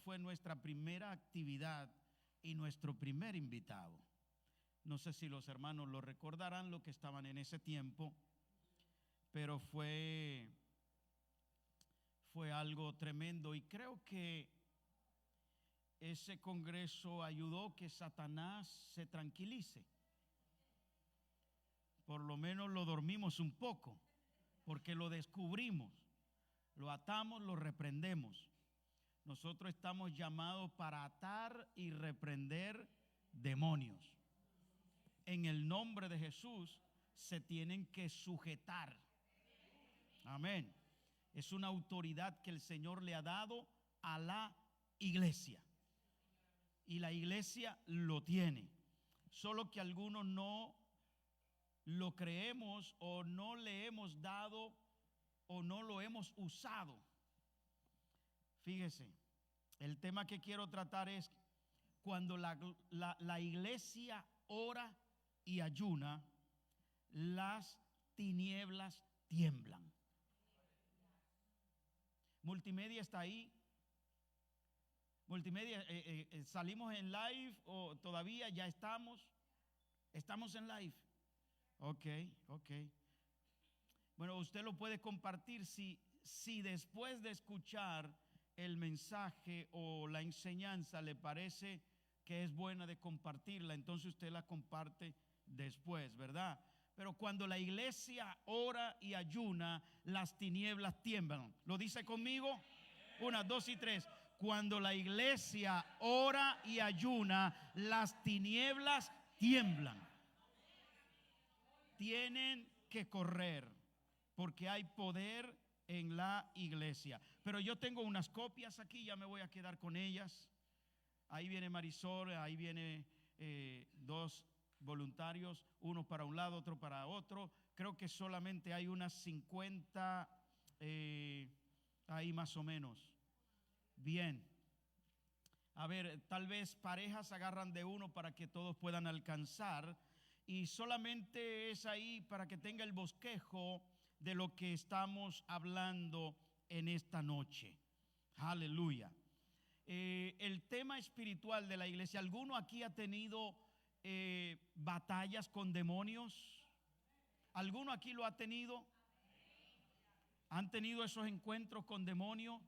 fue nuestra primera actividad y nuestro primer invitado. No sé si los hermanos lo recordarán, los que estaban en ese tiempo, pero fue algo tremendo, y creo que ese congreso ayudó que Satanás se tranquilice. Por lo menos lo dormimos un poco, porque lo descubrimos, lo atamos, lo reprendemos. Nosotros estamos llamados para atar y reprender demonios. En el nombre de Jesús se tienen que sujetar. Amén. Es una autoridad que el Señor le ha dado a la iglesia, y la iglesia lo tiene, solo que algunos no lo creemos, o no le hemos dado, o no lo hemos usado. Fíjese, el tema que quiero tratar es cuando la iglesia ora y ayuna, las tinieblas tiemblan. Multimedia está ahí. Multimedia, salimos en live o todavía ya estamos en live. Ok. Bueno, usted lo puede compartir si después de escuchar el mensaje o la enseñanza le parece que es buena de compartirla, entonces usted la comparte después, ¿verdad? Pero cuando la iglesia ora y ayuna, las tinieblas tiemblan. ¿Lo dice conmigo? 1, 2 y 3. Cuando la iglesia ora y ayuna, las tinieblas tiemblan. Tienen que correr, porque hay poder en la iglesia. Pero yo tengo unas copias aquí, ya me voy a quedar con ellas. Ahí viene Marisol, ahí viene 2 voluntarios, uno para un lado, otro para otro. Creo que solamente hay unas 50 ahí más o menos. Bien. A ver, tal vez parejas agarran de uno para que todos puedan alcanzar, y solamente es ahí para que tenga el bosquejo de lo que estamos hablando en esta noche. Aleluya. El tema espiritual de la iglesia. ¿Alguno aquí ha tenido batallas con demonios? ¿Alguno aquí lo ha tenido? ¿Han tenido esos encuentros con demonios?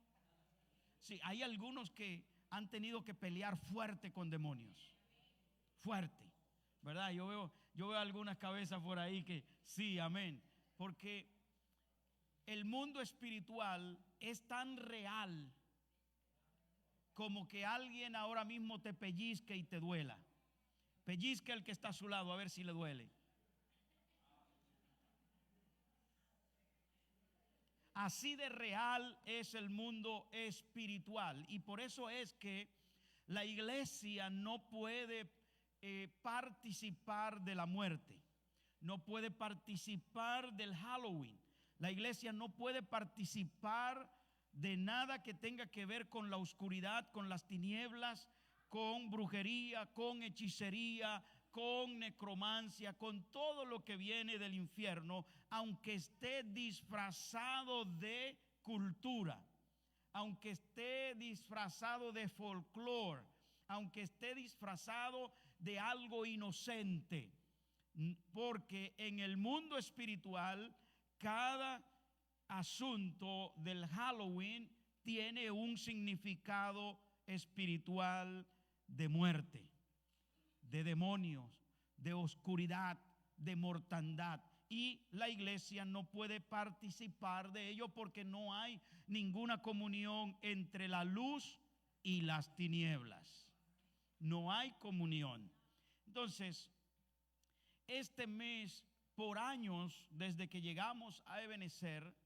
Sí, hay algunos que han tenido que pelear fuerte con demonios. Fuerte, ¿verdad? Yo veo algunas cabezas por ahí que sí, amén. Porque el mundo espiritual es tan real como que alguien ahora mismo te pellizque y te duela. Pellizca el que está a su lado a ver si le duele. Así de real es el mundo espiritual, y por eso es que la iglesia no puede participar de la muerte, no puede participar del Halloween. La iglesia no puede participar de nada que tenga que ver con la oscuridad, con las tinieblas, con brujería, con hechicería, con necromancia, con todo lo que viene del infierno, aunque esté disfrazado de cultura, aunque esté disfrazado de folclore, aunque esté disfrazado de algo inocente. Porque en el mundo espiritual, cada asunto del Halloween tiene un significado espiritual de muerte, de demonios, de oscuridad, de mortandad. Y la iglesia no puede participar de ello porque no hay ninguna comunión entre la luz y las tinieblas. No hay comunión. Entonces, este mes, por años, desde que llegamos a Ebenezer,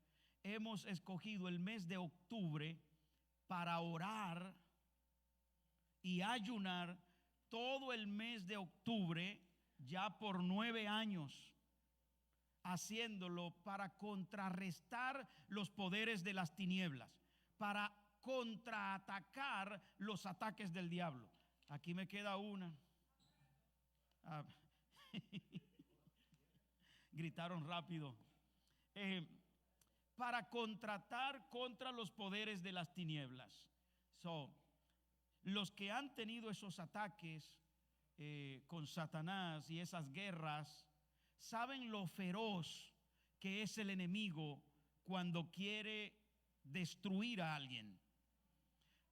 hemos escogido el mes de octubre para orar y ayunar todo el mes de octubre, ya por 9 años, haciéndolo para contrarrestar los poderes de las tinieblas, para contraatacar los ataques del diablo. Aquí me queda una. Gritaron rápido. Para contratar contra los poderes de las tinieblas. los que han tenido esos ataques con Satanás y esas guerras, saben lo feroz que es el enemigo cuando quiere destruir a alguien.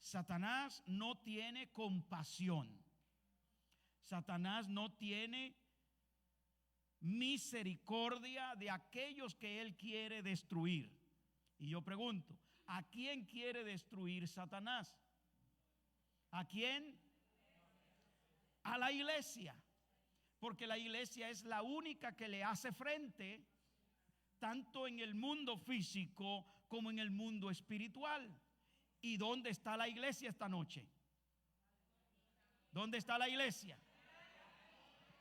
Satanás no tiene compasión. Satanás no tiene misericordia de aquellos que él quiere destruir. Y yo pregunto, ¿a quién quiere destruir Satanás? ¿A quién? A la iglesia. Porque la iglesia es la única que le hace frente, tanto en el mundo físico como en el mundo espiritual. ¿Y dónde está la iglesia esta noche? ¿Dónde está la iglesia?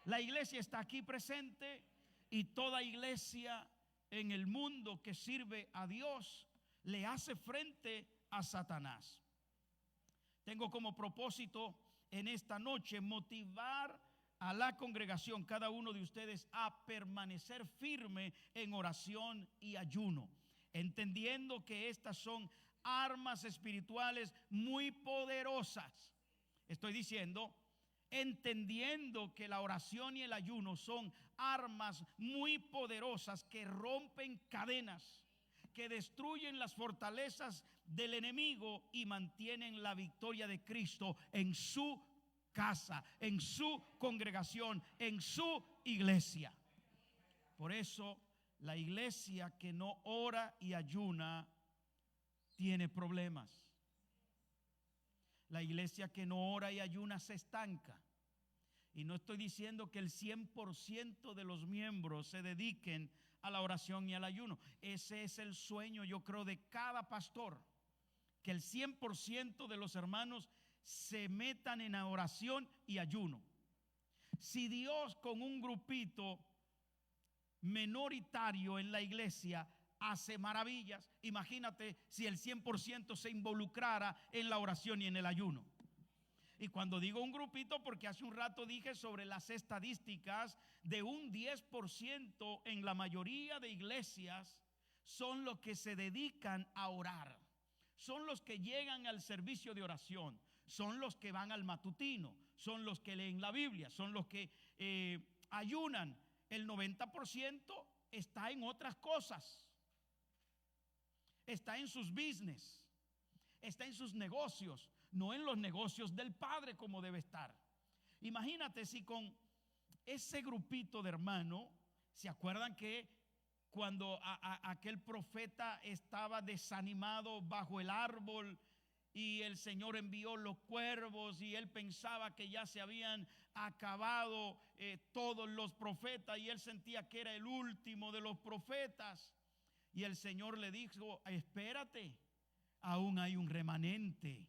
La iglesia está aquí presente, y toda iglesia en el mundo que sirve a Dios le hace frente a Satanás. Tengo como propósito en esta noche motivar a la congregación, cada uno de ustedes, a permanecer firme en oración y ayuno, entendiendo que estas son armas espirituales muy poderosas. Estoy diciendo, entendiendo que la oración y el ayuno son armas muy poderosas que rompen cadenas, que destruyen las fortalezas del enemigo y mantienen la victoria de Cristo en su casa, en su congregación, en su iglesia. Por eso la iglesia que no ora y ayuna tiene problemas. La iglesia que no ora y ayuna se estanca. Y no estoy diciendo que el 100% de los miembros se dediquen a la oración y al ayuno. Ese es el sueño, yo creo, de cada pastor, que el 100% de los hermanos se metan en la oración y ayuno. Si Dios con un grupito minoritario en la iglesia hace maravillas, imagínate si el 100% se involucrara en la oración y en el ayuno. Y cuando digo un grupito, porque hace un rato dije sobre las estadísticas de un 10% en la mayoría de iglesias son los que se dedican a orar, son los que llegan al servicio de oración, son los que van al matutino, son los que leen la Biblia, son los que ayunan. El 90% está en otras cosas, está en sus business, está en sus negocios, no en los negocios del Padre como debe estar. Imagínate si con ese grupito de hermanos, ¿se acuerdan que cuando aquel profeta estaba desanimado bajo el árbol y el Señor envió los cuervos y él pensaba que ya se habían acabado todos los profetas y él sentía que era el último de los profetas? Y el Señor le dijo, espérate, aún hay un remanente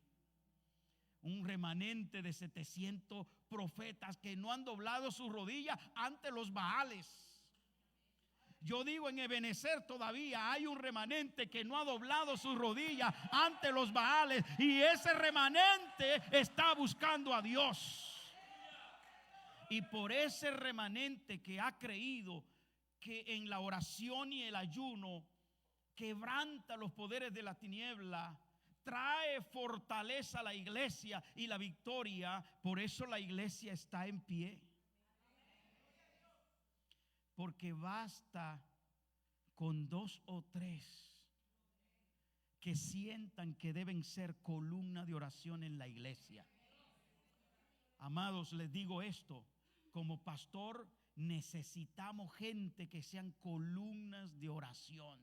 de 700 profetas que no han doblado sus rodillas ante los Baales. Yo digo, en Ebenezer todavía hay un remanente que no ha doblado sus rodillas ante los Baales, y ese remanente está buscando a Dios. Y por ese remanente que ha creído que en la oración y el ayuno quebranta los poderes de la tiniebla, trae fortaleza a la iglesia y la victoria, por eso la iglesia está en pie. Porque basta con 2 o 3 que sientan que deben ser columna de oración en la iglesia. Amados, les digo esto, como pastor necesitamos gente que sean columnas de oración,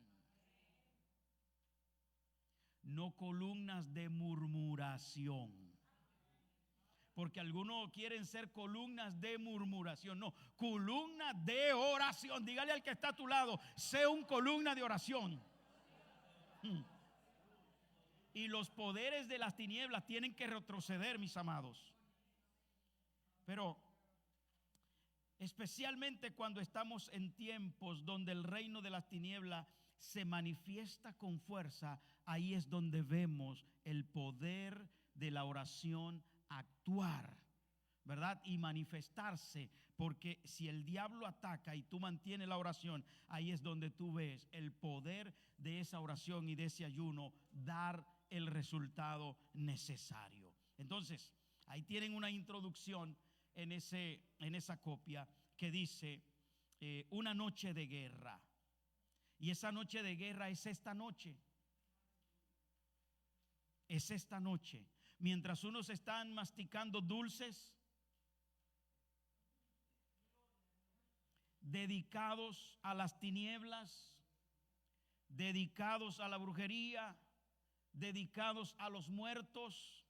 no columnas de murmuración. Porque algunos quieren ser columnas de murmuración. No, columna de oración. Dígale al que está a tu lado, sé un columna de oración. Y los poderes de las tinieblas tienen que retroceder, mis amados. Pero especialmente cuando estamos en tiempos donde el reino de las tinieblas se manifiesta con fuerza, ahí es donde vemos el poder de la oración actuar, ¿verdad? Y manifestarse, porque si el diablo ataca y tú mantienes la oración, ahí es donde tú ves el poder de esa oración y de ese ayuno dar el resultado necesario. Entonces, ahí tienen una introducción en esa copia que dice una noche de guerra. Y esa noche de guerra es esta noche. Es esta noche. Mientras unos están masticando dulces, dedicados a las tinieblas, dedicados a la brujería, dedicados a los muertos,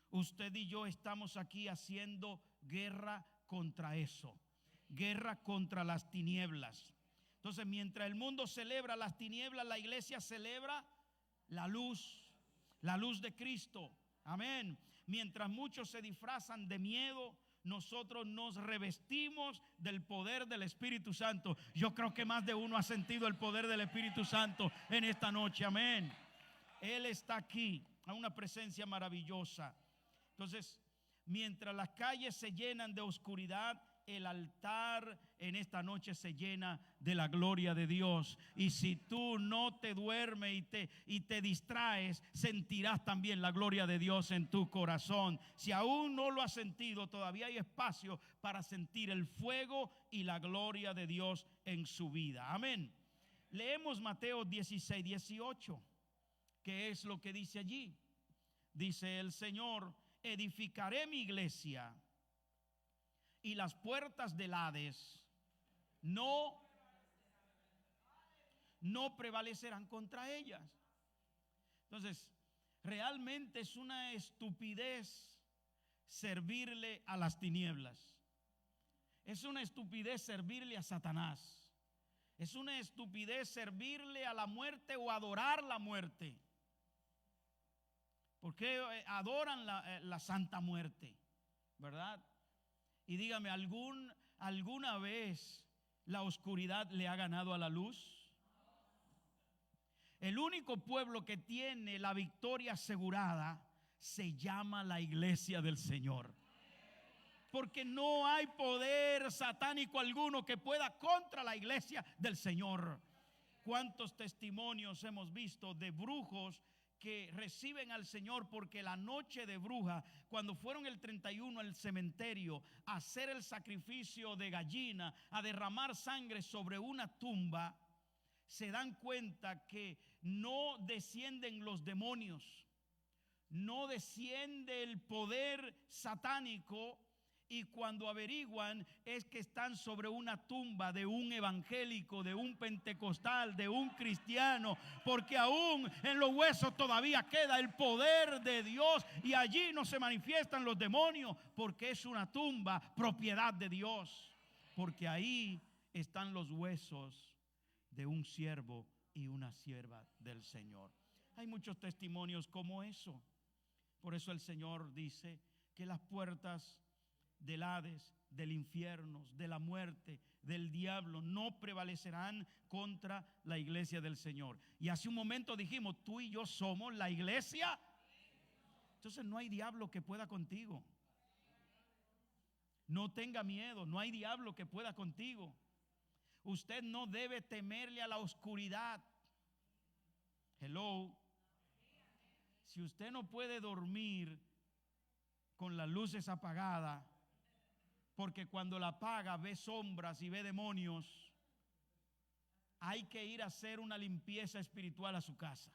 usted y yo estamos aquí haciendo guerra contra eso, guerra contra las tinieblas. Entonces, mientras el mundo celebra las tinieblas, la iglesia celebra la luz de Cristo. Amén. Mientras muchos se disfrazan de miedo, nosotros nos revestimos del poder del Espíritu Santo. Yo creo que más de uno ha sentido el poder del Espíritu Santo en esta noche. Amén. Él está aquí, a una presencia maravillosa. Entonces, mientras las calles se llenan de oscuridad, el altar en esta noche se llena de la gloria de Dios. Y si tú no te duermes y te distraes, sentirás también la gloria de Dios en tu corazón. Si aún no lo has sentido, todavía hay espacio para sentir el fuego y la gloria de Dios en su vida. Amén. Leemos Mateo 16, 18. ¿Qué es lo que dice allí? Dice el Señor: edificaré mi iglesia y las puertas del Hades no prevalecerán contra ellas. Entonces, realmente es una estupidez servirle a las tinieblas. Es una estupidez servirle a Satanás. Es una estupidez servirle a la muerte o adorar la muerte. Porque adoran la santa muerte, ¿verdad? Y dígame, ¿alguna vez la oscuridad le ha ganado a la luz? El único pueblo que tiene la victoria asegurada se llama la iglesia del Señor. Porque no hay poder satánico alguno que pueda contra la iglesia del Señor. ¿Cuántos testimonios hemos visto de brujos que reciben al Señor porque la noche de bruja, cuando fueron el 31 al cementerio a hacer el sacrificio de gallina, a derramar sangre sobre una tumba, se dan cuenta que no descienden los demonios, no desciende el poder satánico? Y cuando averiguan, es que están sobre una tumba de un evangélico, de un pentecostal, de un cristiano, porque aún en los huesos todavía queda el poder de Dios y allí no se manifiestan los demonios, porque es una tumba propiedad de Dios, porque ahí están los huesos de un siervo y una sierva del Señor. Hay muchos testimonios como eso. Por eso el Señor dice que las puertas del Hades, del infierno, de la muerte, del diablo, no prevalecerán contra la iglesia del Señor. Y hace un momento dijimos, tú y yo somos la iglesia. Entonces no hay diablo que pueda contigo. No tenga miedo, no hay diablo que pueda contigo. Usted no debe temerle a la oscuridad. Hello. Si usted no puede dormir con las luces apagadas, porque cuando la apaga ve sombras y ve demonios, hay que ir a hacer una limpieza espiritual a su casa.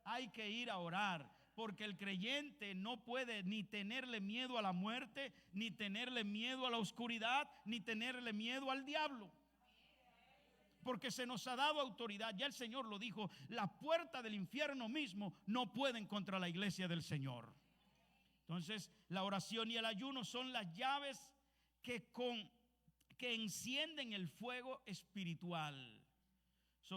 Hay que ir a orar, porque el creyente no puede ni tenerle miedo a la muerte, ni tenerle miedo a la oscuridad, ni tenerle miedo al diablo. Porque se nos ha dado autoridad, ya el Señor lo dijo, las puertas del infierno mismo no pueden contra la iglesia del Señor. Entonces, la oración y el ayuno son las llaves que encienden el fuego espiritual.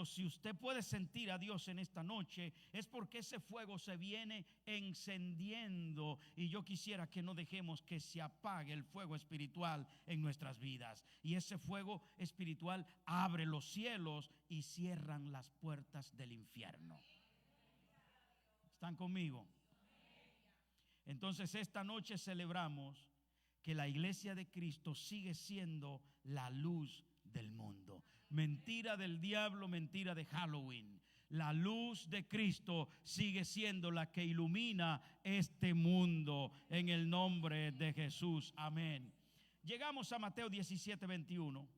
Si usted puede sentir a Dios en esta noche, es porque ese fuego se viene encendiendo. Y yo quisiera que no dejemos que se apague el fuego espiritual en nuestras vidas. Y ese fuego espiritual abre los cielos y cierran las puertas del infierno. ¿Están conmigo? Entonces esta noche celebramos que la iglesia de Cristo sigue siendo la luz del mundo. Mentira del diablo, mentira de Halloween. La luz de Cristo sigue siendo la que ilumina este mundo en el nombre de Jesús. Amén. Llegamos a Mateo 17:21,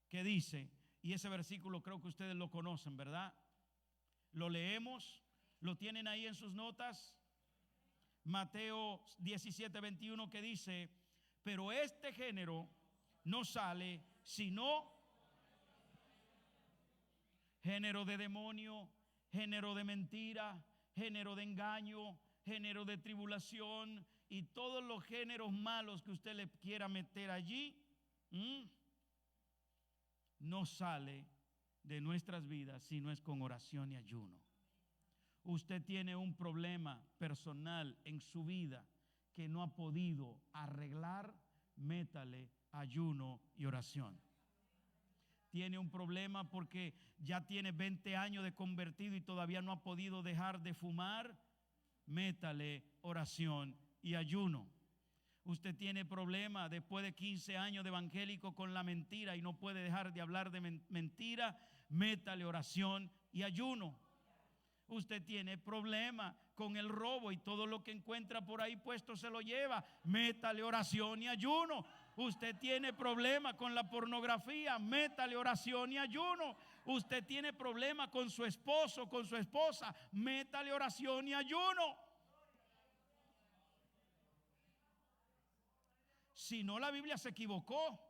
que dice, y ese versículo creo que ustedes lo conocen, ¿verdad? Lo leemos, lo tienen ahí en sus notas. Mateo 17:21, que dice: pero este género no sale sino género de demonio, género de mentira, género de engaño, género de tribulación y todos los géneros malos que usted le quiera meter allí, no sale de nuestras vidas si no es con oración y ayuno. Usted tiene un problema personal en su vida que no ha podido arreglar, métale ayuno y oración. Tiene un problema porque ya tiene 20 años de convertido y todavía no ha podido dejar de fumar, métale oración y ayuno. Usted tiene problema después de 15 años de evangélico con la mentira y no puede dejar de hablar de mentira, métale oración y ayuno. Usted tiene problema con el robo y todo lo que encuentra por ahí puesto se lo lleva, métale oración y ayuno. Usted tiene problema con la pornografía, métale oración y ayuno. Usted tiene problema con su esposo, con su esposa, métale oración y ayuno. Si no, la Biblia se equivocó.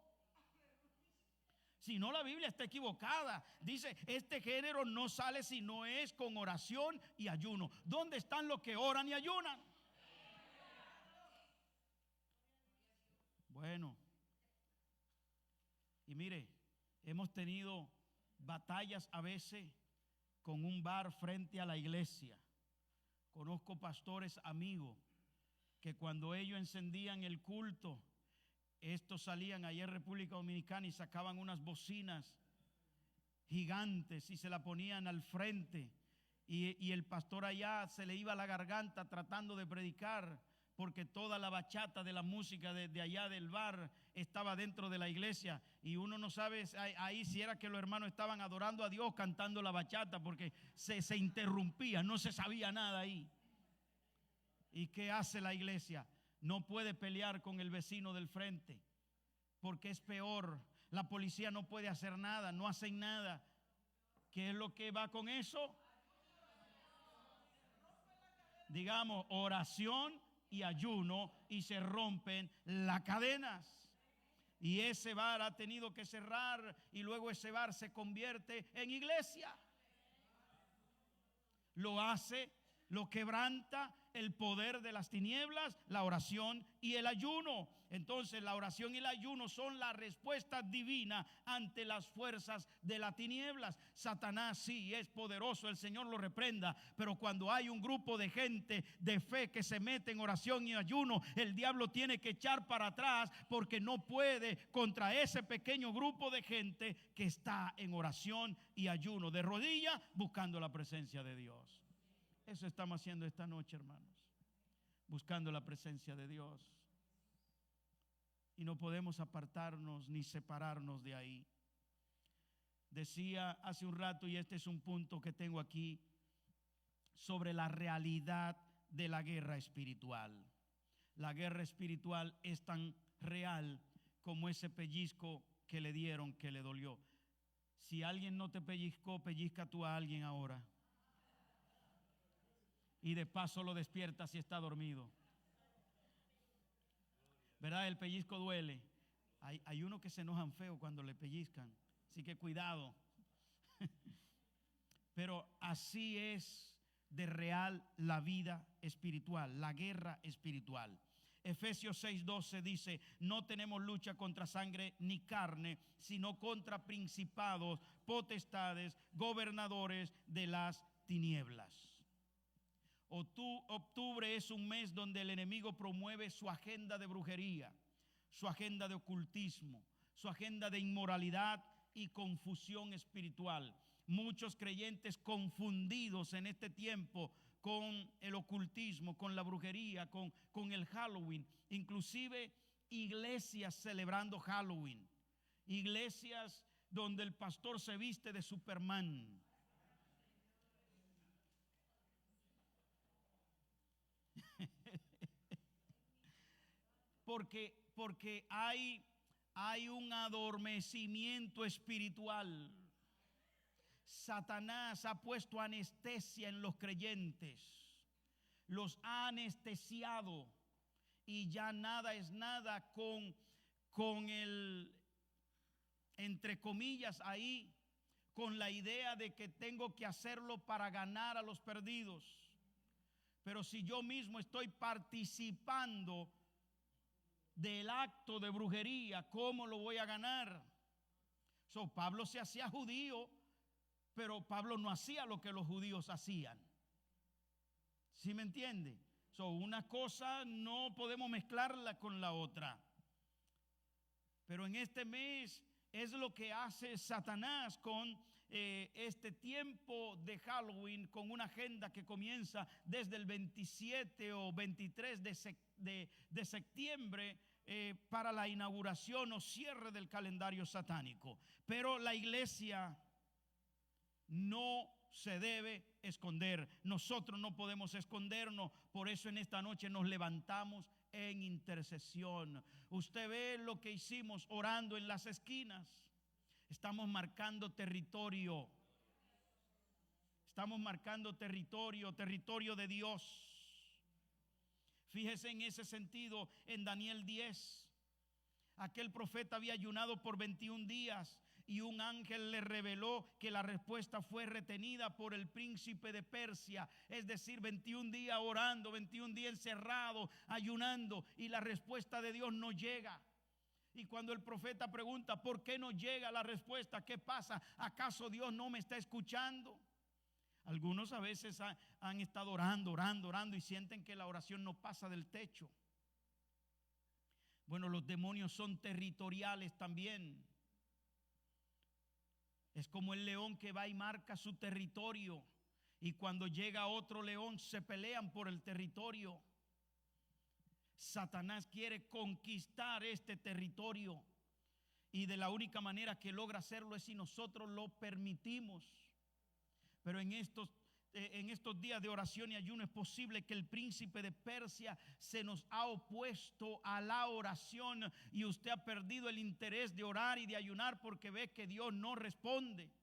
Si no, la Biblia está equivocada. Dice, este género no sale si no es con oración y ayuno. ¿Dónde están los que oran y ayunan? Bueno, y mire, hemos tenido batallas a veces con un bar frente a la iglesia. Conozco pastores amigos que cuando ellos encendían el culto, estos salían allá en República Dominicana y sacaban unas bocinas gigantes y se la ponían al frente. Y el pastor allá se le iba a la garganta tratando de predicar, porque toda la bachata de la música de allá del bar estaba dentro de la iglesia. Y uno no sabe ahí si era que los hermanos estaban adorando a Dios cantando la bachata, porque se interrumpía, no se sabía nada ahí. ¿Y qué hace la iglesia? No puede pelear con el vecino del frente, porque es peor. La policía no puede hacer nada, no hacen nada. ¿Qué es lo que va con eso? Digamos, oración y ayuno, y se rompen las cadenas. Y ese bar ha tenido que cerrar, y luego ese bar se convierte en iglesia. Lo hace, lo quebranta el poder de las tinieblas, la oración y el ayuno. Entonces la oración y el ayuno son la respuesta divina ante las fuerzas de las tinieblas. Satanás sí es poderoso, el Señor lo reprenda, pero cuando hay un grupo de gente de fe que se mete en oración y ayuno, el diablo tiene que echar para atrás, porque no puede contra ese pequeño grupo de gente que está en oración y ayuno, de rodillas, buscando la presencia de Dios. Eso estamos haciendo esta noche, hermanos, buscando la presencia de Dios. Y no podemos apartarnos ni separarnos de ahí. Decía hace un rato, y este es un punto que tengo aquí, sobre la realidad de la guerra espiritual. La guerra espiritual es tan real como ese pellizco que le dieron, que le dolió. Si alguien no te pellizcó, pellizca tú a alguien ahora. Y de paso lo despierta si está dormido. ¿Verdad? El pellizco duele. Hay unos que se enojan feo cuando le pellizcan, así que cuidado. Pero así es de real la vida espiritual, la guerra espiritual. Efesios 6:12 dice: no tenemos lucha contra sangre ni carne, sino contra principados, potestades, gobernadores de las tinieblas. Octubre es un mes donde el enemigo promueve su agenda de brujería, su agenda de ocultismo, su agenda de inmoralidad y confusión espiritual. Muchos creyentes confundidos en este tiempo con el ocultismo, con la brujería, con el Halloween. Inclusive iglesias celebrando Halloween, iglesias donde el pastor se viste de Superman. porque hay un adormecimiento espiritual. Satanás ha puesto anestesia en los creyentes, los ha anestesiado y ya nada es nada con el, entre comillas ahí, con la idea de que tengo que hacerlo para ganar a los perdidos. Pero si yo mismo estoy participando del acto de brujería, ¿cómo lo voy a ganar? Pablo se hacía judío, pero Pablo no hacía lo que los judíos hacían. ¿Sí me entiende? Una cosa no podemos mezclarla con la otra. Pero en este mes es lo que hace Satanás con este tiempo de Halloween, con una agenda que comienza desde el 27 o 23 de septiembre para la inauguración o cierre del calendario satánico. Pero la iglesia no se debe esconder. Nosotros no podemos escondernos. Por eso en esta noche nos levantamos en intercesión. Usted ve lo que hicimos orando en las esquinas. Estamos marcando territorio. Estamos marcando territorio de Dios. Fíjese en ese sentido en Daniel 10. Aquel profeta había ayunado por 21 días y un ángel le reveló que la respuesta fue retenida por el príncipe de Persia. Es decir, 21 días orando, 21 días encerrado, ayunando, y la respuesta de Dios no llega. Y cuando el profeta pregunta, ¿por qué no llega la respuesta? ¿Qué pasa? ¿Acaso Dios no me está escuchando? Algunos a veces han estado orando y sienten que la oración no pasa del techo. Bueno, los demonios son territoriales también. Es como el león que va y marca su territorio, y cuando llega otro león se pelean por el territorio. Satanás quiere conquistar este territorio, y de la única manera que logra hacerlo es si nosotros lo permitimos. Pero en estos días de oración y ayuno es posible que el príncipe de Persia se nos ha opuesto a la oración, y usted ha perdido el interés de orar y de ayunar porque ve que Dios no responde.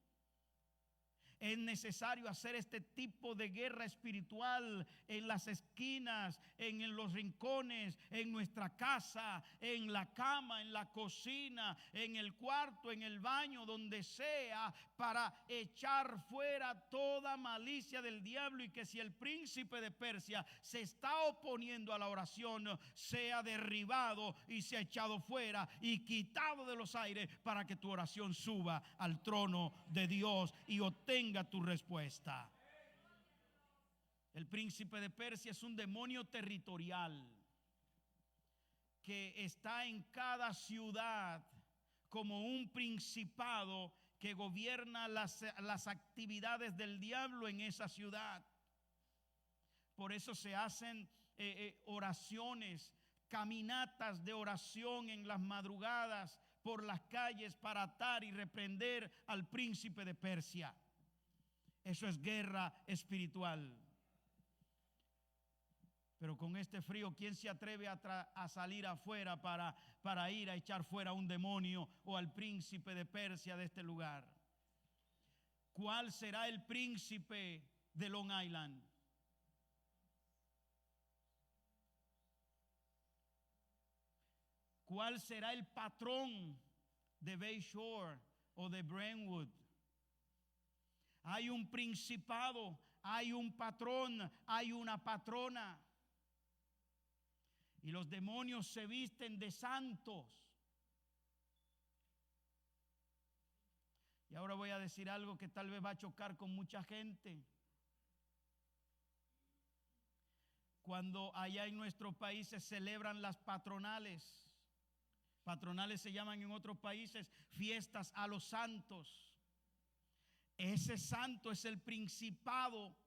Es necesario hacer este tipo de guerra espiritual en las esquinas, en los rincones, en nuestra casa, en la cama, en la cocina, en el cuarto, en el baño, donde sea, para echar fuera toda malicia del diablo, y que si el príncipe de Persia se está oponiendo a la oración, sea derribado y sea echado fuera y quitado de los aires, para que tu oración suba al trono de Dios y obtenga tu respuesta. El príncipe de Persia es un demonio territorial que está en cada ciudad como un principado que gobierna las actividades del diablo en esa ciudad. Por eso se hacen oraciones, caminatas de oración en las madrugadas por las calles para atar y reprender al príncipe de Persia. Eso es guerra espiritual. Pero con este frío, ¿quién se atreve a salir afuera para ir a echar fuera a un demonio o al príncipe de Persia de este lugar? ¿Cuál será el príncipe de Long Island? ¿Cuál será el patrón de Bayshore o de Brentwood? Hay un principado, hay un patrón, hay una patrona. Y los demonios se visten de santos. Y ahora voy a decir algo que tal vez va a chocar con mucha gente. Cuando allá en nuestros países celebran las patronales, patronales se llaman en otros países fiestas a los santos. Ese santo es el principado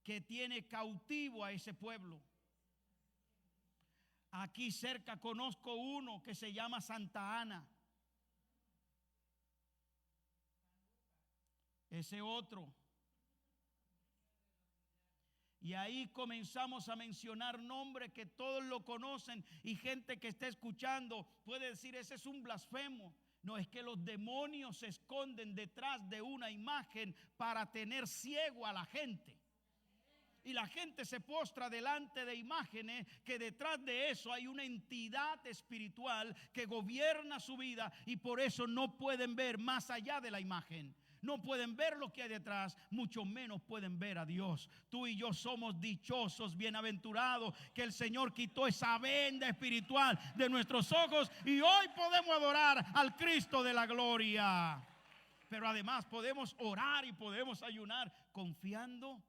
que tiene cautivo a ese pueblo. Aquí cerca conozco uno que se llama Santa Ana. Ese otro. Y ahí comenzamos a mencionar nombres que todos lo conocen, y gente que está escuchando puede decir: ese es un blasfemo. No, es que los demonios se esconden detrás de una imagen para tener ciego a la gente. Y la gente se postra delante de imágenes que detrás de eso hay una entidad espiritual que gobierna su vida, y por eso no pueden ver más allá de la imagen. No pueden ver lo que hay detrás, mucho menos pueden ver a Dios. Tú y yo somos dichosos, bienaventurados, que el Señor quitó esa venda espiritual de nuestros ojos y hoy podemos adorar al Cristo de la gloria. Pero además podemos orar y podemos ayunar confiando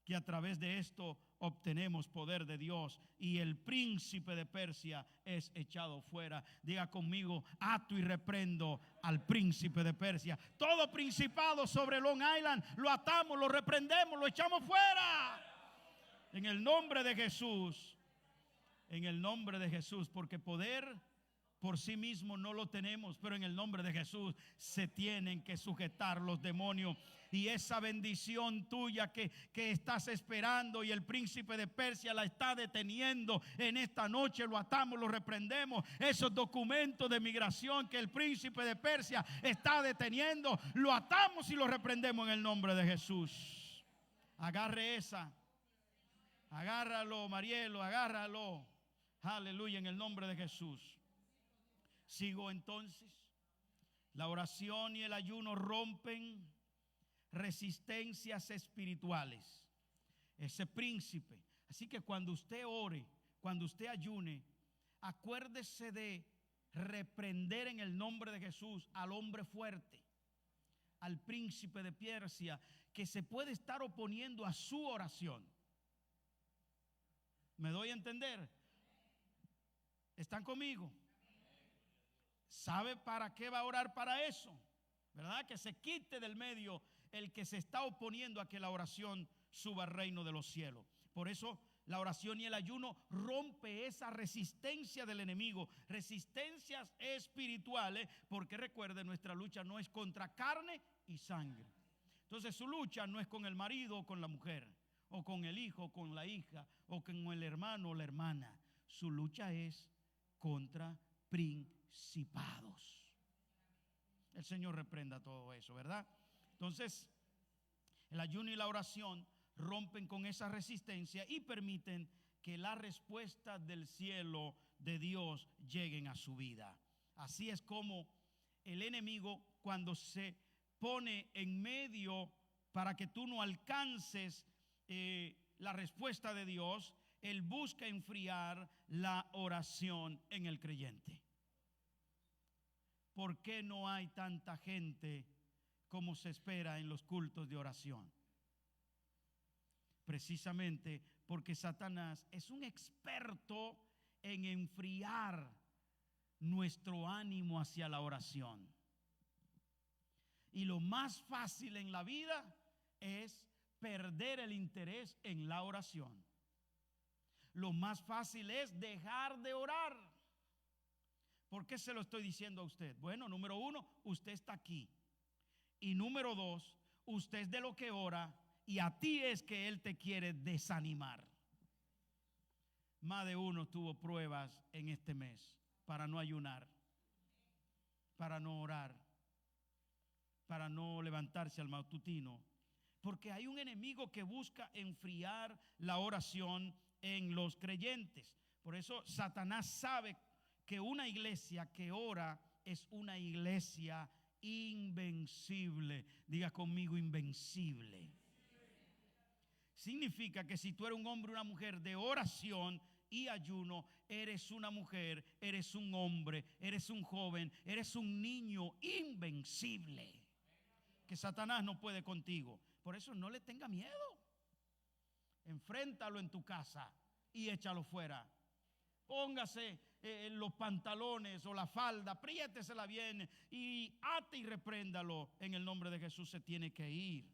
que a través de esto obtenemos poder de Dios y el príncipe de Persia es echado fuera. Diga conmigo: ato y reprendo al príncipe de Persia. Todo principado sobre Long Island lo atamos, lo reprendemos, lo echamos fuera. En el nombre de Jesús. En el nombre de Jesús, porque poder por sí mismo no lo tenemos, pero en el nombre de Jesús se tienen que sujetar los demonios. Y esa bendición tuya que estás esperando y el príncipe de Persia la está deteniendo, en esta noche lo atamos, lo reprendemos. Esos documentos de migración que el príncipe de Persia está deteniendo, lo atamos y lo reprendemos en el nombre de Jesús. Agarre esa. Agárralo, Marielo, agárralo. Aleluya, en el nombre de Jesús. Sigo entonces. La oración y el ayuno rompen resistencias espirituales. Ese príncipe. Así que cuando usted ore, cuando usted ayune, acuérdese de reprender en el nombre de Jesús al hombre fuerte, al príncipe de Persia, que se puede estar oponiendo a su oración. ¿Me doy a entender? ¿Están conmigo? ¿Sabe para qué va a orar para eso? ¿Verdad? Que se quite del medio el que se está oponiendo a que la oración suba al reino de los cielos. Por eso la oración y el ayuno rompe esa resistencia del enemigo, resistencias espirituales, porque recuerde, nuestra lucha no es contra carne y sangre. Entonces su lucha no es con el marido o con la mujer, o con el hijo o con la hija, o con el hermano o la hermana. Su lucha es contra principados. El Señor reprenda todo eso, ¿verdad? Entonces, el ayuno y la oración rompen con esa resistencia y permiten que las respuestas del cielo de Dios lleguen a su vida. Así es como el enemigo, cuando se pone en medio para que tú no alcances la respuesta de Dios, él busca enfriar la oración en el creyente. ¿Por qué no hay tanta gente como se espera en los cultos de oración? Precisamente porque Satanás es un experto en enfriar nuestro ánimo hacia la oración. Y lo más fácil en la vida es perder el interés en la oración. Lo más fácil es dejar de orar. ¿Por qué se lo estoy diciendo a usted? Bueno, número uno, usted está aquí. Y número dos, usted es de lo que ora y a ti es que él te quiere desanimar. Más de uno tuvo pruebas en este mes para no ayunar, para no orar, para no levantarse al matutino. Porque hay un enemigo que busca enfriar la oración en los creyentes. Por eso Satanás sabe que una iglesia que ora es una iglesia invencible. Diga conmigo: invencible. Significa que si tú eres un hombre o una mujer de oración y ayuno, eres una mujer, eres un hombre, eres un joven, eres un niño invencible. Que Satanás no puede contigo. Por eso no le tenga miedo. Enfréntalo en tu casa y échalo fuera. Póngase los pantalones o la falda, apriétesela bien y ate y repréndalo. En el nombre de Jesús se tiene que ir.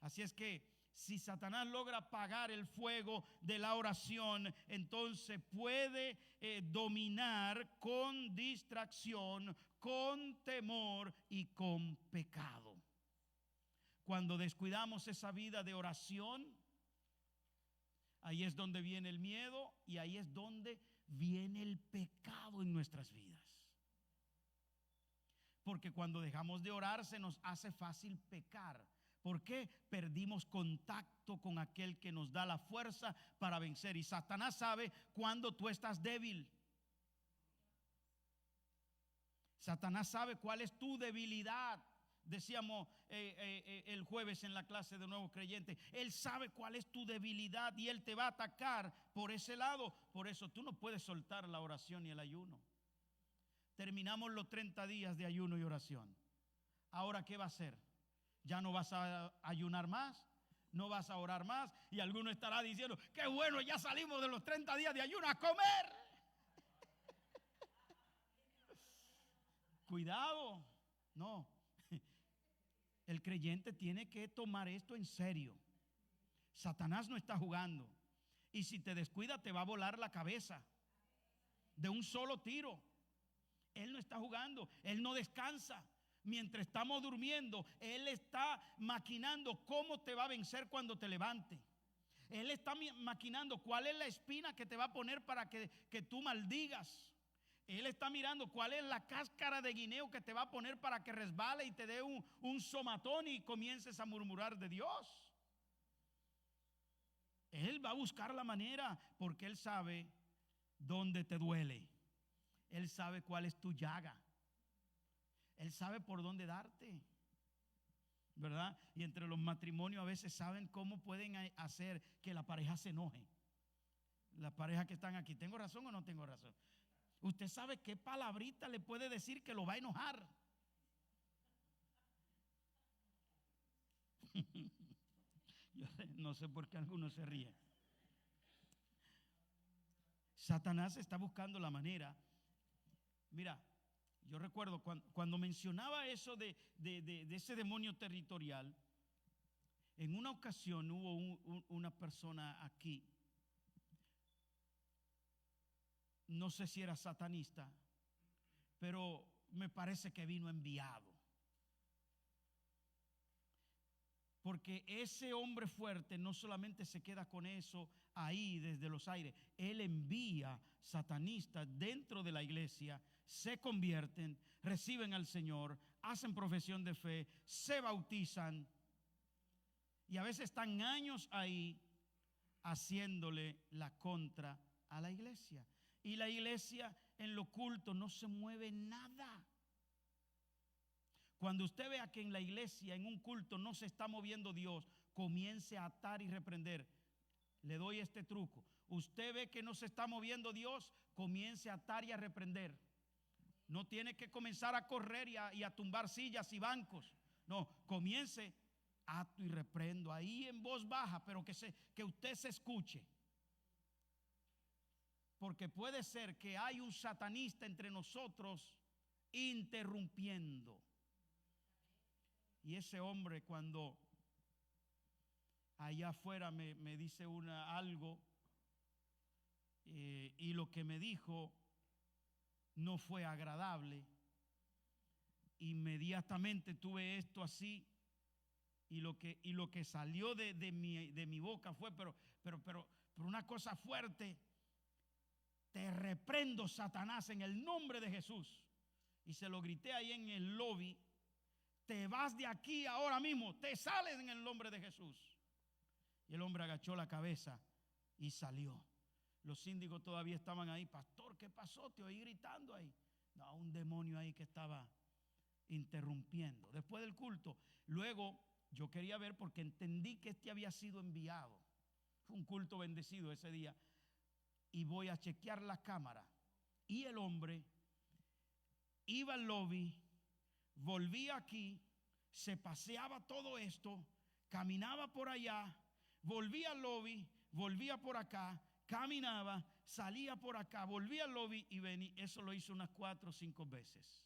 Así es que si Satanás logra apagar el fuego de la oración, entonces puede dominar con distracción, con temor y con pecado. Cuando descuidamos esa vida de oración, Ahí es donde viene el miedo y ahí es donde viene el pecado en nuestras vidas. Porque cuando dejamos de orar se nos hace fácil pecar. ¿Por qué? Perdimos contacto con aquel que nos da la fuerza para vencer. Y Satanás sabe cuando tú estás débil. Satanás sabe cuál es tu debilidad. Decíamos el jueves en la clase de nuevos creyentes, Él sabe cuál es tu debilidad y Él te va a atacar por ese lado. Por eso tú no puedes soltar la oración y el ayuno. Terminamos los 30 días de ayuno y oración. Ahora, ¿qué va a hacer? ¿Ya no vas a ayunar más? ¿No vas a orar más? Y alguno estará diciendo, qué bueno, ya salimos de los 30 días de ayuno a comer. Cuidado, no. El creyente tiene que tomar esto en serio. Satanás no está jugando. Y si te descuida te va a volar la cabeza de un solo tiro. Él no está jugando, Él no descansa. Mientras estamos durmiendo, Él está maquinando cómo te va a vencer cuando te levante. Él está maquinando cuál es la espina que te va a poner para que tú maldigas. Él está mirando cuál es la cáscara de guineo que te va a poner para que resbale y te dé un somatón y comiences a murmurar de Dios. Él va a buscar la manera porque Él sabe dónde te duele. Él sabe cuál es tu llaga. Él sabe por dónde darte, ¿verdad? Y entre los matrimonios a veces saben cómo pueden hacer que la pareja se enoje. La pareja que están aquí, ¿tengo razón o no tengo razón? Usted sabe qué palabrita le puede decir que lo va a enojar. Yo no sé por qué algunos se ríen. Satanás está buscando la manera. Mira, yo recuerdo cuando mencionaba eso de ese demonio territorial, en una ocasión hubo una persona aquí, no sé si era satanista, pero me parece que vino enviado. Porque ese hombre fuerte no solamente se queda con eso ahí desde los aires, él envía satanistas dentro de la iglesia, se convierten, reciben al Señor, hacen profesión de fe, se bautizan y a veces están años ahí haciéndole la contra a la iglesia. Y la iglesia en lo oculto no se mueve nada. Cuando usted vea que en la iglesia, en un culto, no se está moviendo Dios, comience a atar y reprender. Le doy este truco. Usted ve que no se está moviendo Dios, comience a atar y a reprender. No tiene que comenzar a correr y a tumbar sillas y bancos. No, comience, ato y reprendo ahí en voz baja, pero que usted se escuche. Porque puede ser que hay un satanista entre nosotros interrumpiendo. Y ese hombre cuando allá afuera me dice algo y lo que me dijo no fue agradable, inmediatamente tuve esto así y lo que salió de mi boca fue pero una cosa fuerte: te reprendo, Satanás, en el nombre de Jesús. Y se lo grité ahí en el lobby: te vas de aquí ahora mismo, te sales en el nombre de Jesús. Y el hombre agachó la cabeza y salió. Los síndicos todavía estaban ahí. Pastor, ¿qué pasó? Te oí gritando ahí. No, un demonio ahí que estaba interrumpiendo. Después del culto, luego yo quería ver porque entendí que este había sido enviado. Fue un culto bendecido ese día. Y voy a chequear la cámara. Y el hombre iba al lobby, volvía aquí, se paseaba todo esto, caminaba por allá, volvía al lobby, volvía por acá, caminaba, salía por acá, volvía al lobby y venía. Eso lo hizo unas 4 o 5 veces.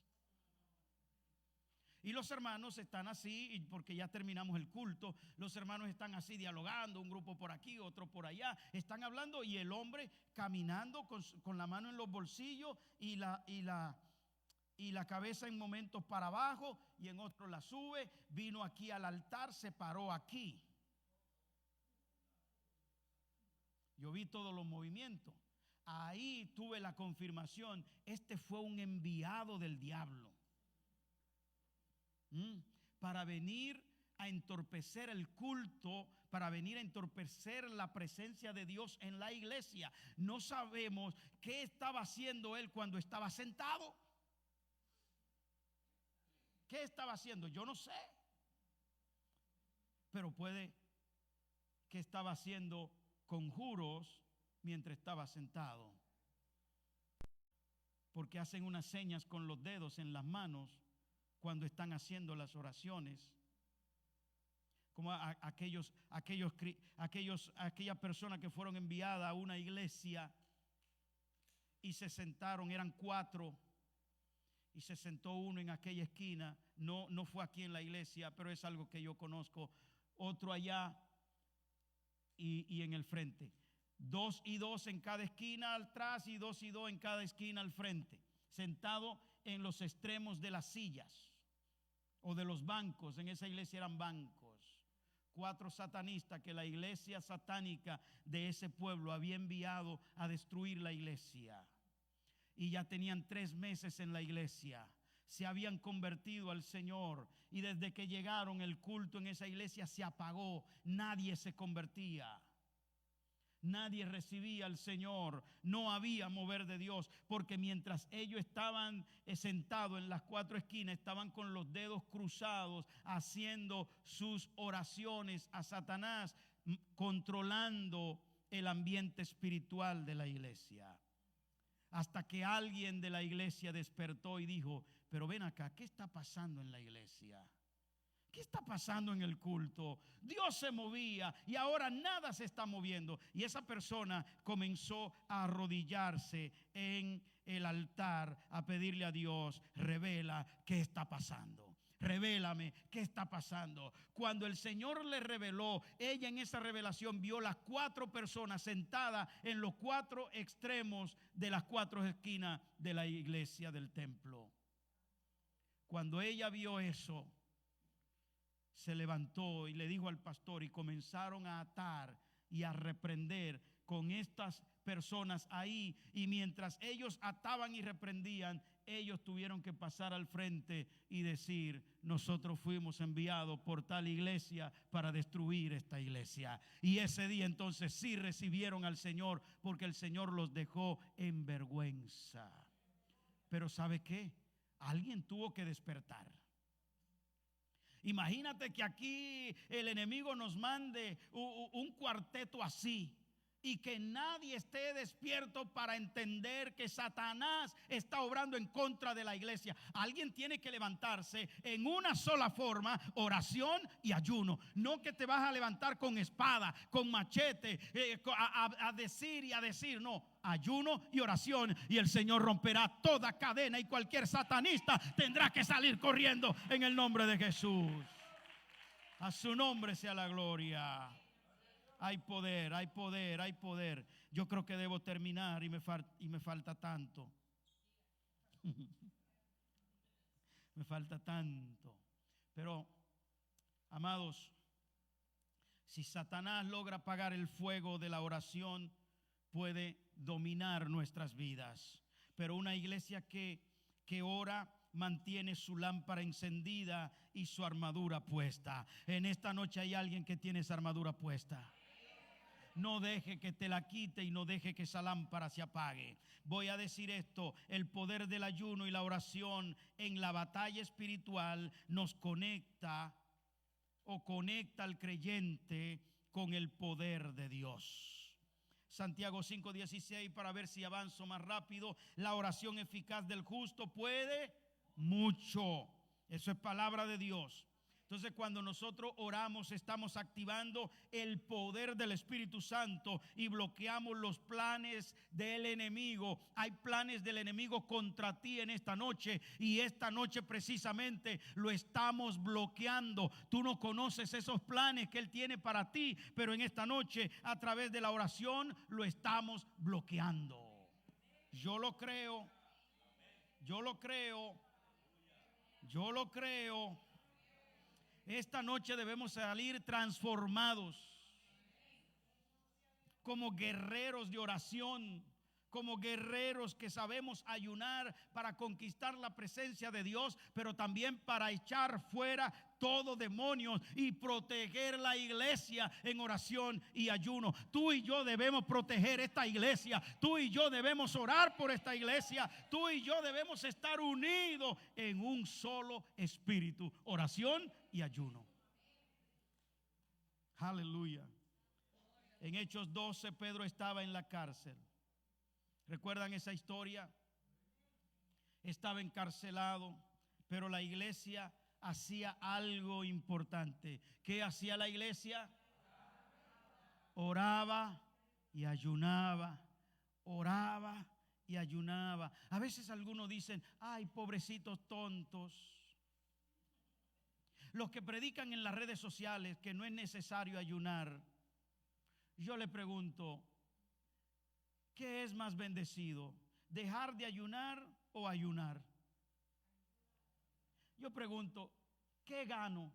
Y los hermanos están así, porque ya terminamos el culto. Los hermanos están así dialogando, un grupo por aquí, otro por allá. Están hablando y el hombre caminando con la mano en los bolsillos y la cabeza en momentos para abajo y en otros la sube. Vino aquí al altar, se paró aquí. yo vi todos los movimientos. Ahí tuve la confirmación, este fue un enviado del diablo para venir a entorpecer el culto, para venir a entorpecer la presencia de Dios en la iglesia. No sabemos qué estaba haciendo él cuando estaba sentado. ¿Qué estaba haciendo? Yo no sé. Pero puede que estaba haciendo conjuros mientras estaba sentado. Porque hacen unas señas con los dedos en las manos cuando están haciendo las oraciones. Como aquellas personas que fueron enviadas a una iglesia y se sentaron, eran 4, y se sentó uno en aquella esquina. No fue aquí en la iglesia, pero es algo que yo conozco. Otro allá y en el frente. 2 y 2 en cada esquina atrás y 2 y 2 en cada esquina al frente. Sentado en los extremos de las sillas o de los bancos. En esa iglesia eran bancos. 4 satanistas que la iglesia satánica de ese pueblo había enviado a destruir la iglesia. Y ya tenían 3 meses en la iglesia. Se habían convertido al Señor. Y desde que llegaron, el culto en esa iglesia se apagó. Nadie se convertía. Nadie recibía al Señor. No había mover de Dios. Porque mientras ellos estaban sentados en las 4 esquinas, estaban con los dedos cruzados, haciendo sus oraciones a Satanás, controlando el ambiente espiritual de la iglesia. Hasta que alguien de la iglesia despertó y dijo: pero ven acá, ¿qué está pasando en la iglesia? ¿Qué está pasando en el culto? Dios se movía y ahora nada se está moviendo. Y esa persona comenzó a arrodillarse en el altar a pedirle a Dios: revela qué está pasando. Revélame qué está pasando. Cuando el Señor le reveló, ella en esa revelación vio las 4 personas sentadas en los 4 extremos de las 4 esquinas de la iglesia del templo. Cuando ella vio eso, se levantó y le dijo al pastor, y comenzaron a atar y a reprender con estas personas ahí. Y mientras ellos ataban y reprendían, ellos tuvieron que pasar al frente y decir: nosotros fuimos enviados por tal iglesia para destruir esta iglesia. Y ese día entonces sí recibieron al Señor, porque el Señor los dejó en vergüenza. Pero ¿sabe qué? Alguien tuvo que despertar. Imagínate que aquí el enemigo nos mande un cuarteto así, y que nadie esté despierto para entender que Satanás está obrando en contra de la iglesia. Alguien tiene que levantarse en una sola forma: oración y ayuno. No que te vas a levantar con espada, con machete, a decir y a decir. No, ayuno y oración, y el Señor romperá toda cadena, y cualquier satanista tendrá que salir corriendo en el nombre de Jesús. A su nombre sea la gloria. Hay poder, hay poder, hay poder. Yo creo que debo terminar y me falta tanto. Me falta tanto. Pero, amados, si Satanás logra apagar el fuego de la oración, puede dominar nuestras vidas. Pero una iglesia que ora mantiene su lámpara encendida y su armadura puesta. En esta noche hay alguien que tiene esa armadura puesta. No deje que te la quite y no deje que esa lámpara se apague. Voy a decir esto: el poder del ayuno y la oración en la batalla espiritual nos conecta al creyente con el poder de Dios. Santiago 5:16, para ver si avanzo más rápido. La oración eficaz del justo puede mucho. Eso es palabra de Dios. Entonces, cuando nosotros oramos, estamos activando el poder del Espíritu Santo y bloqueamos los planes del enemigo. Hay planes del enemigo contra ti en esta noche, y esta noche precisamente lo estamos bloqueando. Tú no conoces esos planes que él tiene para ti, pero en esta noche, a través de la oración, lo estamos bloqueando. Yo lo creo. Yo lo creo. Yo lo creo. Esta noche debemos salir transformados. como guerreros de oración, como guerreros que sabemos ayunar para conquistar la presencia de Dios, pero también para echar fuera todo demonio y proteger la iglesia en oración y ayuno. Tú y yo debemos proteger esta iglesia. Tú y yo debemos orar por esta iglesia. Tú y yo debemos estar unidos en un solo espíritu, oración y ayuno. Aleluya. En Hechos 12, Pedro estaba en la cárcel. ¿Recuerdan esa historia? Estaba encarcelado, pero la iglesia hacía algo importante. ¿Qué hacía la iglesia? Oraba y ayunaba. Oraba y ayunaba. A veces algunos dicen: ay, pobrecitos tontos. Los que predican en las redes sociales que no es necesario ayunar. Yo le pregunto, ¿qué es más bendecido? ¿Dejar de ayunar o ayunar? Yo pregunto, ¿qué gano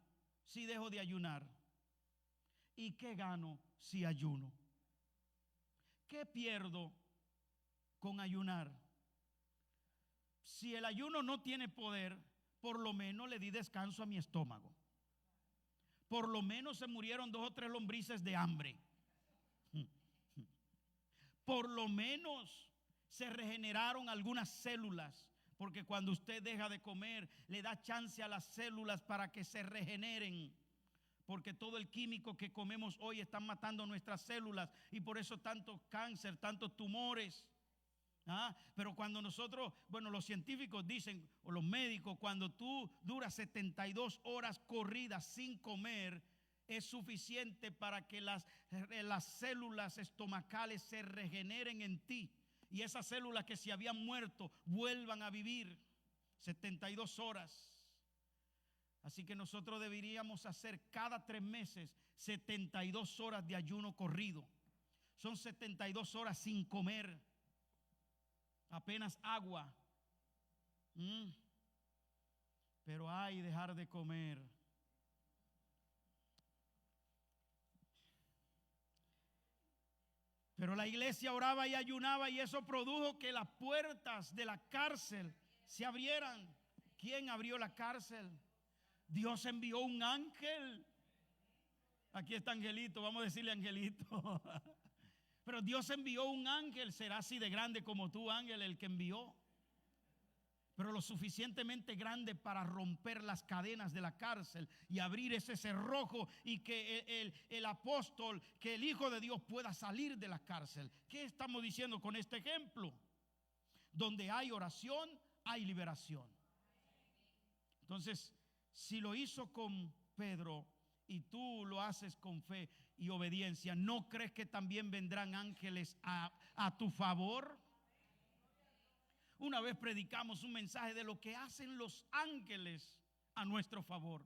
si dejo de ayunar? ¿Y qué gano si ayuno? ¿Qué pierdo con ayunar? Si el ayuno no tiene poder, por lo menos le di descanso a mi estómago. Por lo menos se murieron 2 o 3 lombrices de hambre. Por lo menos se regeneraron algunas células, porque cuando usted deja de comer, le da chance a las células para que se regeneren, porque todo el químico que comemos hoy está matando nuestras células, y por eso tanto cáncer, tantos tumores. Pero cuando nosotros, los científicos dicen, o los médicos, cuando tú duras 72 horas corridas sin comer, es suficiente para que las células estomacales se regeneren en ti, y esas células que se habían muerto vuelvan a vivir 72 horas. Así que nosotros deberíamos hacer cada 3 meses 72 horas de ayuno corrido. Son 72 horas sin comer, apenas agua. Pero hay dejar de comer. Pero la iglesia oraba y ayunaba, y eso produjo que las puertas de la cárcel se abrieran. ¿Quién abrió la cárcel? Dios envió un ángel. Aquí está Angelito, vamos a decirle Angelito. Pero Dios envió un ángel. ¿Será así de grande como tú, ángel, el que envió? Pero lo suficientemente grande para romper las cadenas de la cárcel y abrir ese cerrojo, y que el apóstol, que el Hijo de Dios pueda salir de la cárcel. ¿Qué estamos diciendo con este ejemplo? Donde hay oración, hay liberación. Entonces, si lo hizo con Pedro y tú lo haces con fe y obediencia, ¿no crees que también vendrán ángeles a tu favor? Una vez predicamos un mensaje de lo que hacen los ángeles a nuestro favor,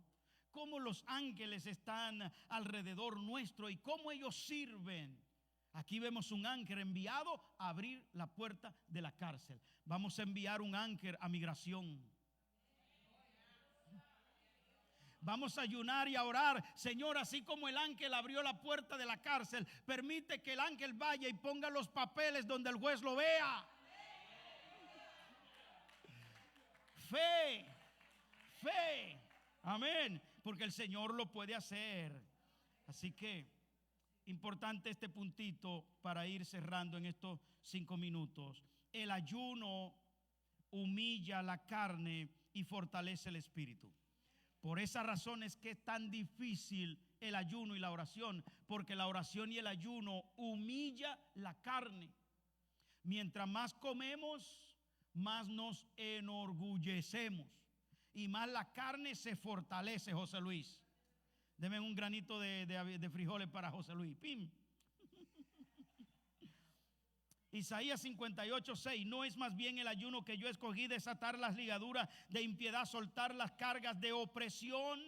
cómo los ángeles están alrededor nuestro y cómo ellos sirven. Aquí vemos un ángel enviado a abrir la puerta de la cárcel. Vamos a enviar un ángel a migración. Vamos a ayunar y a orar. Señor, así como el ángel abrió la puerta de la cárcel, permite que el ángel vaya y ponga los papeles donde el juez lo vea. Fe, fe, amén, porque el Señor lo puede hacer. Así que importante este puntito para ir cerrando en estos 5 minutos. El ayuno humilla la carne y fortalece el espíritu. Por esa razón es que es tan difícil el ayuno y la oración, porque la oración y el ayuno humilla la carne. Mientras más comemos, más nos enorgullecemos y más la carne se fortalece. José Luis, deme un granito de frijoles para José Luis. ¡Pim! Isaías 58:6. No es más bien el ayuno que yo escogí, desatar las ligaduras de impiedad, soltar las cargas de opresión.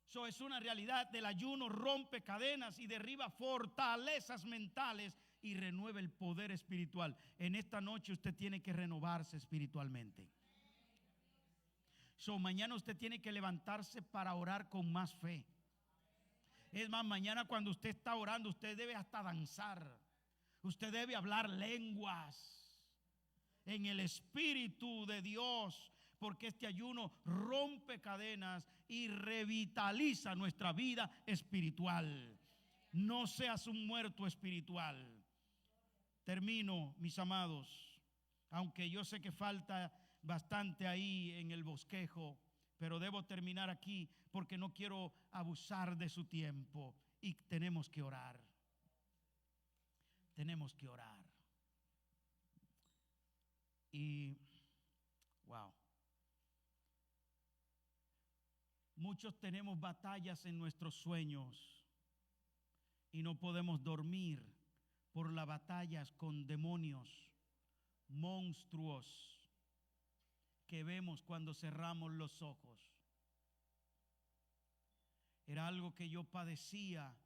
Eso es una realidad del ayuno. Rompe cadenas y derriba fortalezas mentales y renueva el poder espiritual. En esta noche usted tiene que renovarse espiritualmente. Mañana usted tiene que levantarse para orar con más fe. Es más, mañana cuando usted está orando, usted debe hasta danzar. Usted debe hablar lenguas en el Espíritu de Dios, porque este ayuno rompe cadenas y revitaliza nuestra vida espiritual. No seas un muerto espiritual. Termino, mis amados, aunque yo sé que falta bastante ahí en el bosquejo, pero debo terminar aquí porque no quiero abusar de su tiempo y tenemos que orar. Tenemos que orar. Y, wow. Muchos tenemos batallas en nuestros sueños y no podemos dormir por las batallas con demonios, monstruos que vemos cuando cerramos los ojos. Era algo que yo padecía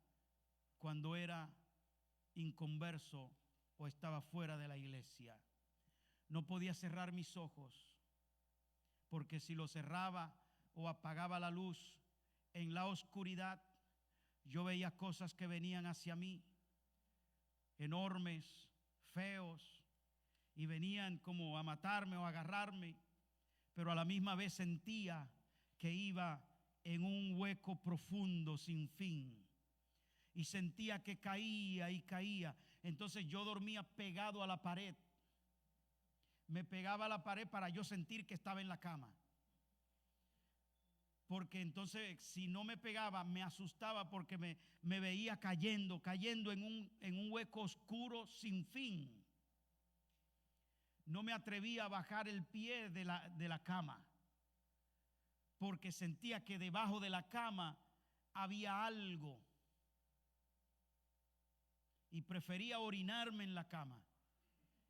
cuando era inconverso o estaba fuera de la iglesia. No podía cerrar mis ojos, porque si lo cerraba o apagaba la luz en la oscuridad, yo veía cosas que venían hacia mí, enormes, feos, y venían como a matarme o a agarrarme, pero a la misma vez sentía que iba en un hueco profundo sin fin, y sentía que caía y caía. Entonces yo dormía pegado a la pared, me pegaba a la pared para yo sentir que estaba en la cama, porque entonces si no me pegaba me asustaba, porque me veía cayendo en un hueco oscuro sin fin. No me atrevía a bajar el pie de la cama, porque sentía que debajo de la cama había algo, y prefería orinarme en la cama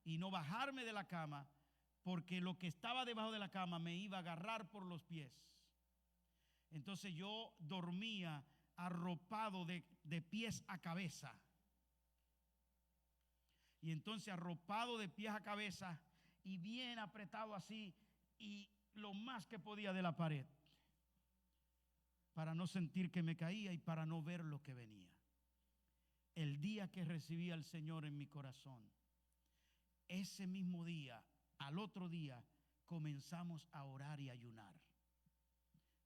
y no bajarme de la cama, porque lo que estaba debajo de la cama me iba a agarrar por los pies. Entonces yo dormía arropado de pies a cabeza. Y entonces arropado de pies a cabeza y bien apretado así, y lo más que podía de la pared, para no sentir que me caía y para no ver lo que venía. El día que recibí al Señor en mi corazón, ese mismo día, al otro día, comenzamos a orar y ayunar.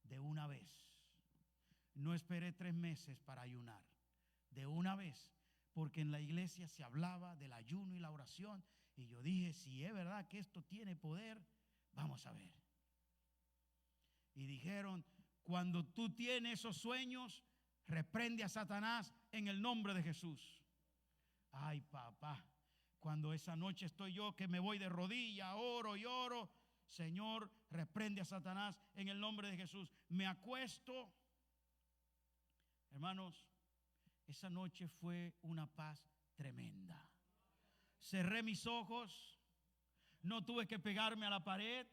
De una vez. No esperé 3 meses para ayunar. De una vez. Porque en la iglesia se hablaba del ayuno y la oración. Y yo dije, si es verdad que esto tiene poder, vamos a ver. Y dijeron, cuando tú tienes esos sueños, reprende a Satanás en el nombre de Jesús. Ay, papá, cuando esa noche estoy yo que me voy de rodillas, oro y oro, Señor, reprende a Satanás en el nombre de Jesús. Me acuesto. Hermanos, esa noche fue una paz tremenda. Cerré mis ojos, no tuve que pegarme a la pared,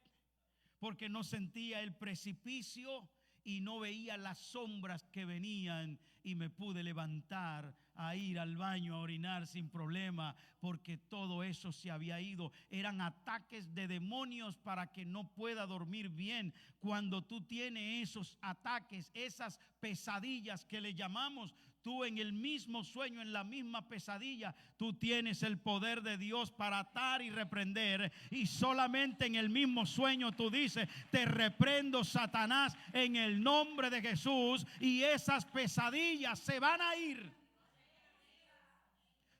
porque no sentía el precipicio y no veía las sombras que venían, y me pude levantar a ir al baño a orinar sin problema, porque todo eso se había ido. Eran ataques de demonios para que no pueda dormir bien. Cuando tú tienes esos ataques, esas pesadillas que le llamamos, tú en el mismo sueño, en la misma pesadilla, tú tienes el poder de Dios para atar y reprender. Y solamente en el mismo sueño tú dices, te reprendo, Satanás, en el nombre de Jesús, y esas pesadillas se van a ir.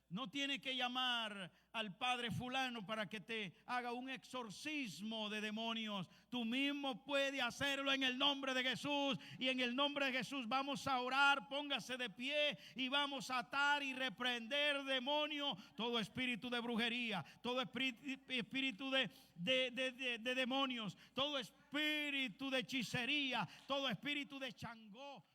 No tiene que llamar al padre fulano para que te haga un exorcismo de demonios. Tú mismo puedes hacerlo en el nombre de Jesús. Y en el nombre de Jesús vamos a orar. Póngase de pie y vamos a atar y reprender demonios. Todo espíritu de brujería, todo espíritu de demonios, todo espíritu de hechicería, todo espíritu de Changó,